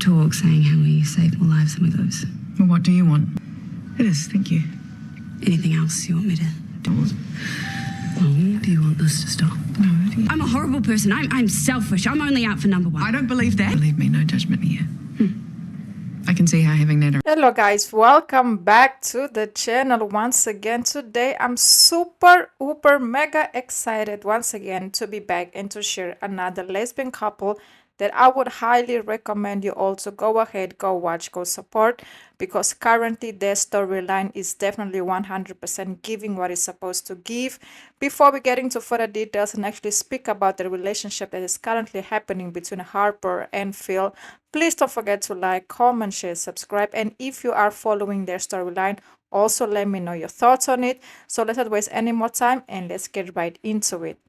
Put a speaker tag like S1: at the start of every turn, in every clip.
S1: talk saying how we save more lives than we lose.
S2: Well, what do you want? It is, thank you.
S1: Anything else you want me to do? Oh, do you want us to stop?
S2: No,
S1: I'm a horrible person. I'm selfish. I'm only out for number one.
S2: I don't believe that. Believe me, no judgment here. I can see how having that.
S3: Hello guys, welcome back to the channel once again. Today I'm super mega excited once again to be back and to share another lesbian couple that I would highly recommend you all to go ahead, go watch, go support, because currently their storyline is definitely 100% giving what it's supposed to give. Before we get into further details and actually speak about the relationship that is currently happening between Harper and Phil, please don't forget to like, comment, share, subscribe, and if you are following their storyline, also let me know your thoughts on it. So let's not waste any more time and let's get right into it.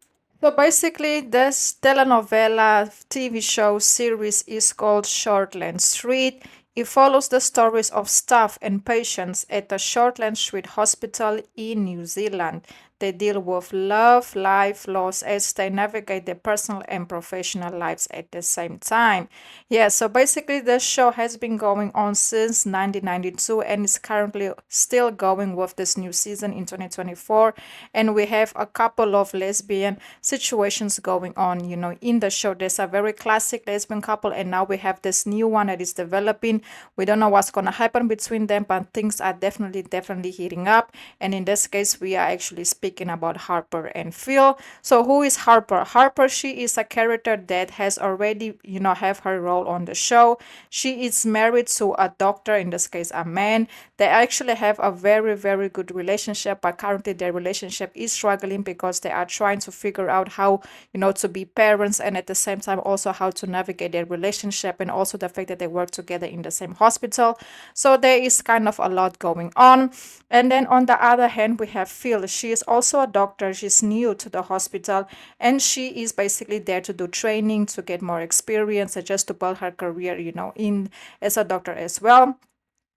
S3: So basically, this telenovela TV show series is called Shortland Street. It follows the stories of staff and patients at the Shortland Street Hospital in New Zealand. They deal with love, life, loss as they navigate their personal and professional lives at the same time. Yeah, so basically the show has been going on since 1992 and is currently still going with this new season in 2024. And we have a couple of lesbian situations going on, you know, in the show. There's a very classic lesbian couple and now we have this new one that is developing. We don't know what's going to happen between them, but things are definitely heating up. And in this case, we are actually speaking about Harper and Phil. So who is Harper? Harper, she is a character that has already, you know, have her role on the show. She is married to a doctor, in this case a man. They actually have a very good relationship, but currently their relationship is struggling because they are trying to figure out how, you know, to be parents and at the same time also how to navigate their relationship, and also the fact that they work together in the same hospital. So there is kind of a lot going on. And then on the other hand, we have Phil. She is also a doctor. She's new to the hospital and she is basically there to do training, to get more experience and just to build her career, you know, in as a doctor as well.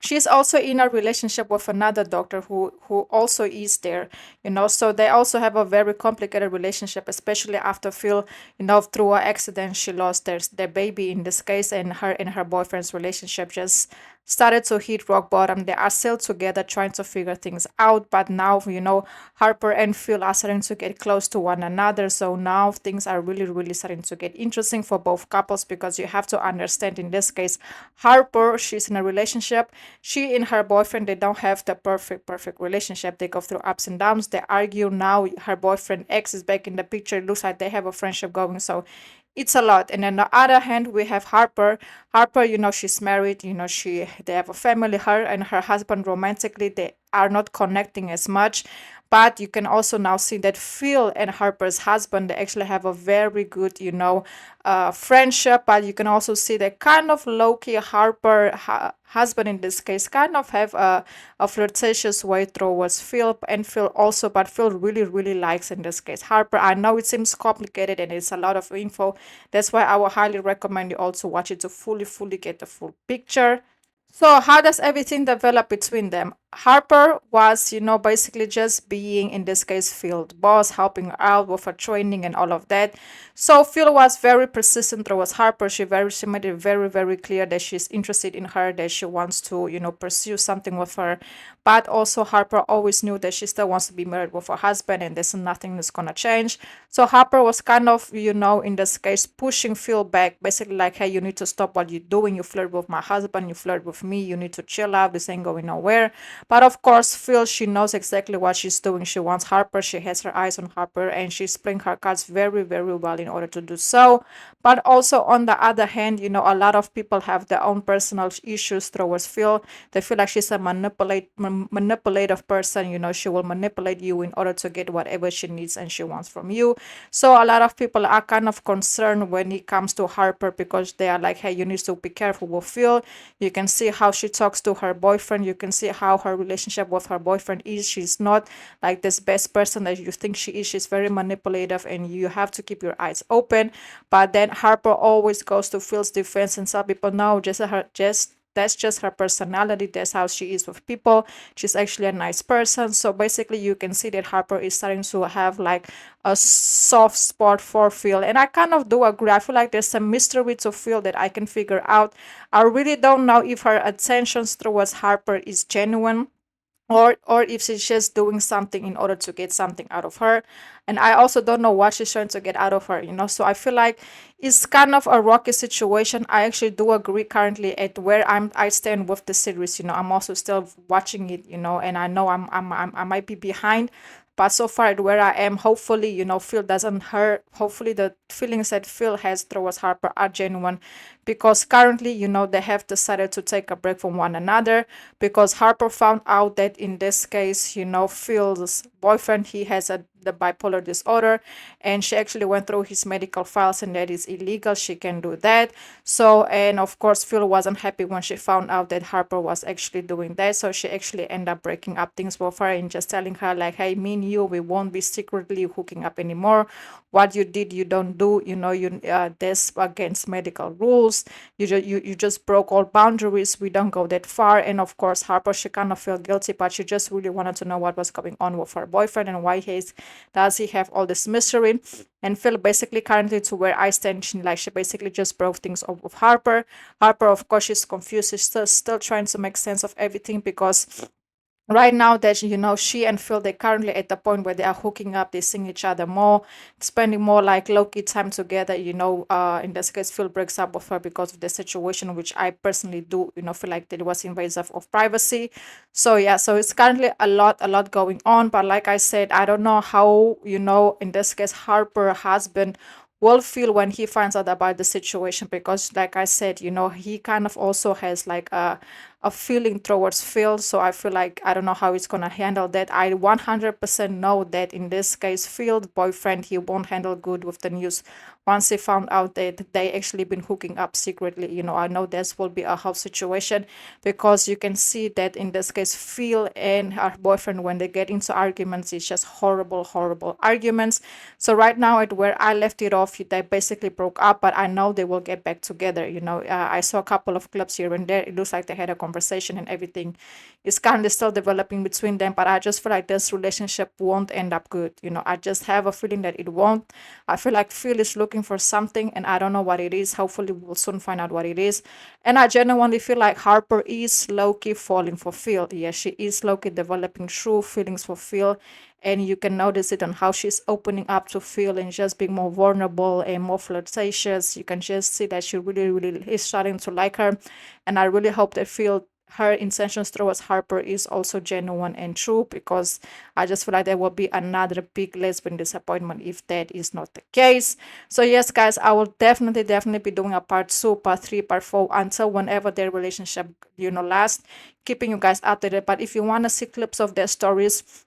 S3: She's also in a relationship with another doctor who also is there, you know, so they also have a very complicated relationship, especially after Phil, you know, through an accident, she lost their baby in this case, and her boyfriend's relationship just started to hit rock bottom. They are still together trying to figure things out, but now, you know, Harper and Phil are starting to get close to one another. So now things are really starting to get interesting for both couples, because you have to understand in this case, Harper, she's in a relationship. She and her boyfriend, they don't have the perfect relationship. They go through ups and downs. They argue. Now her boyfriend X is back in the picture. It looks like they have a friendship going. So it's a lot. And on the other hand, we have Harper. Harper, you know, she's married, you know, they have a family. Her and her husband romantically, they are not connecting as much. But you can also now see that Phil and Harper's husband, they actually have a very good, you know, friendship. But you can also see that kind of low-key Harper husband in this case kind of have a flirtatious way towards Phil, and Phil also, but Phil really likes in this case Harper. I know it seems complicated and it's a lot of info. That's why I would highly recommend you also watch it to fully get the full picture. So how does everything develop between them? Harper was, you know, basically just being, in this case, Phil's boss, helping her out with her training and all of that. So Phil was very persistent towards Harper. She made it very clear that she's interested in her, that she wants to, you know, pursue something with her. But also Harper always knew that she still wants to be married with her husband, and there's nothing that's gonna change. So Harper was kind of, you know, in this case, pushing Phil back, basically like, hey, you need to stop what you're doing. You flirt with my husband, you flirt with me, you need to chill out. This ain't going nowhere. But of course, Phil, she knows exactly what she's doing. She wants Harper. She has her eyes on Harper, and she's playing her cards very well in order to do so. But also, on the other hand, you know, a lot of people have their own personal issues towards Phil. They feel like she's a manipulative person. You know, she will manipulate you in order to get whatever she needs and she wants from you. So a lot of people are kind of concerned when it comes to Harper, because they are like, hey, you need to be careful with Phil. You can see how she talks to her boyfriend. You can see how her relationship with her boyfriend is. She's not like this best person that you think she is. She's very manipulative, and you have to keep your eyes open. But then Harper always goes to Phil's defense, and some people know just that's just her personality. That's how she is with people. She's actually a nice person. So basically you can see that Harper is starting to have like a soft spot for Phil, and I kind of do agree. I feel like there's some mystery to Phil that I can figure out. I really don't know if her attentions towards Harper is genuine, or if she's just doing something in order to get something out of her. And I also don't know what she's trying to get out of her, so I feel like it's kind of a rocky situation. I actually do agree currently at where I stand with the series. I'm also still watching it, and I know I might be behind, but so far at where I am, hopefully, Phil doesn't hurt. Hopefully the feelings that Phil has towards Harper are genuine, because currently, they have decided to take a break from one another, because Harper found out that in this case, Phil's boyfriend, he has the bipolar disorder, and she actually went through his medical files, and that is illegal. She can do that. So, and of course, Phil wasn't happy when she found out that Harper was actually doing that. So she actually ended up breaking up things with her and just telling her like, hey, me and you, we won't be secretly hooking up anymore. What you did, you don't do. This against medical rules. You just broke all boundaries. We don't go that far. And of course, Harper, she kind of felt guilty, but she just really wanted to know what was going on with her boyfriend and why does he have all this mystery. And Phil basically currently, to where I stand, she basically just broke things up with Harper. Harper, of course, she's confused. She's still trying to make sense of everything, because right now that she and Phil, they're currently at the point where they are hooking up, they seeing each other more, spending more like low-key time together. In this case, Phil breaks up with her because of the situation, which I personally do feel like that it was invasive of privacy. So yeah, so it's currently a lot going on. But like I said, I don't know how in this case Harper husband will feel when he finds out about the situation, because like I said, he kind of also has like a feeling towards Phil. So I feel like I don't know how he's gonna handle that. I 100% know that in this case, Phil's boyfriend, he won't handle good with the news once he found out that they actually been hooking up secretly. I know this will be a whole situation, because you can see that in this case, Phil and her boyfriend, when they get into arguments, it's just horrible arguments. So right now, at where I left it off, they basically broke up, but I know they will get back together. I saw a couple of clips here and there. It looks like they had a conversation, and everything is kind of still developing between them. But I just feel like this relationship won't end up good. I just have a feeling that it won't. I feel like Phil is looking for something, and I don't know what it is. Hopefully, we'll soon find out what it is. And I genuinely feel like Harper is low-key falling for Phil. Yeah, she is low-key developing true feelings for Phil. And you can notice it on how she's opening up to Phil and just being more vulnerable and more flirtatious. You can just see that she really is starting to like her. And I really hope that Phil, her intentions towards Harper is also genuine and true, because I just feel like there will be another big lesbian disappointment if that is not the case. So yes, guys, I will definitely be doing a part 2, part 3, part 4 until whenever their relationship lasts, keeping you guys updated. But if you want to see clips of their stories,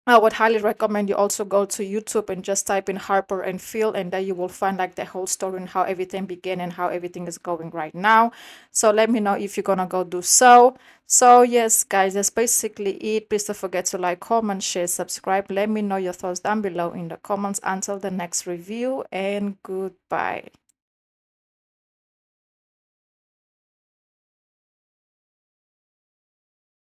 S3: I would highly recommend you also go to YouTube and just type in Harper and Phil, and there you will find like the whole story and how everything began and how everything is going right now. So let me know if you're gonna go do so. So yes, guys, that's basically it. Please don't forget to like, comment, share, subscribe. Let me know your thoughts down below in the comments. Until the next review, and goodbye.